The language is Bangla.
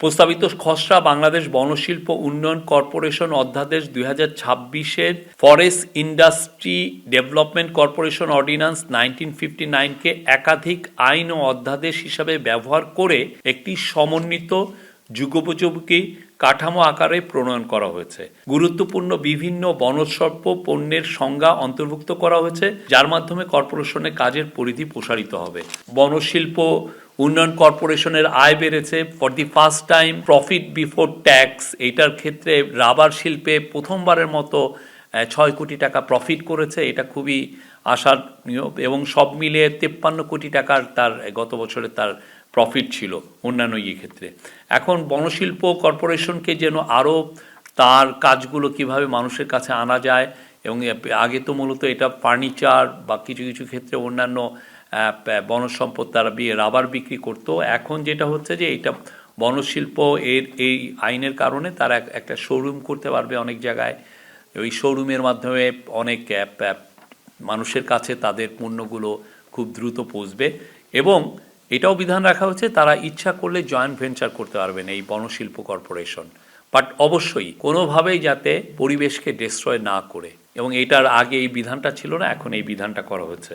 প্রস্তাবিত খসড়া বাংলাদেশ বনশিল্প উন্নয়ন কর্পোরেশন অধ্যাদেশ 2026-এর forest industry development corporation ordinance 1959-কে একাধিক আইন ও অধ্যাদেশ হিসাবে ব্যবহার করে একটি সমন্বিত যুগোপযোগী কাঠামো আকারে প্রণয়ন করা হয়েছে। গুরুত্বপূর্ণ বিভিন্ন বনশিল্প পণ্যের সংজ্ঞা অন্তর্ভুক্ত করা হয়েছে, যার মাধ্যমে কর্পোরেশনের কাজের পরিধি প্রসারিত হবে। বনশিল্প উন্নয়ন কর্পোরেশনের আয় বেড়েছে। For the first time profit before tax, এইটার ক্ষেত্রে রাবার শিল্পে প্রথমবারের মতো 6 কোটি টাকা প্রফিট করেছে। এটা খুবই আশানীয় এবং সব মিলিয়ে 53 কোটি টাকার তার গত বছরে তার প্রফিট ছিল অন্যান্য ক্ষেত্রে। এখন বনশিল্প কর্পোরেশনকে যেন আরও তার কাজগুলো কিভাবে মানুষের কাছে আনা যায়, এবং আগে তো মূলত এটা ফার্নিচার বা কিছু কিছু ক্ষেত্রে অন্যান্য বনসম্পদ তারা রাবার বিক্রি করতো। এখন যেটা হচ্ছে যে এটা বনশিল্প এই আইনের কারণে তারা একটা শোরুম করতে পারবে অনেক জায়গায়। ওই শোরুমের মাধ্যমে অনেক মানুষের কাছে তাদের পণ্যগুলো খুব দ্রুত পৌঁছবে। এবং এটাও বিধান রাখা হচ্ছে তারা ইচ্ছা করলে জয়েন্ট ভেঞ্চার করতে পারবেন এই বনশিল্প কর্পোরেশন, বাট অবশ্যই কোনোভাবেই যাতে পরিবেশকে ডিস্ট্রয় না করে। এবং এটার আগে এই বিধানটা ছিল না, এখন এই বিধানটা করা হচ্ছে।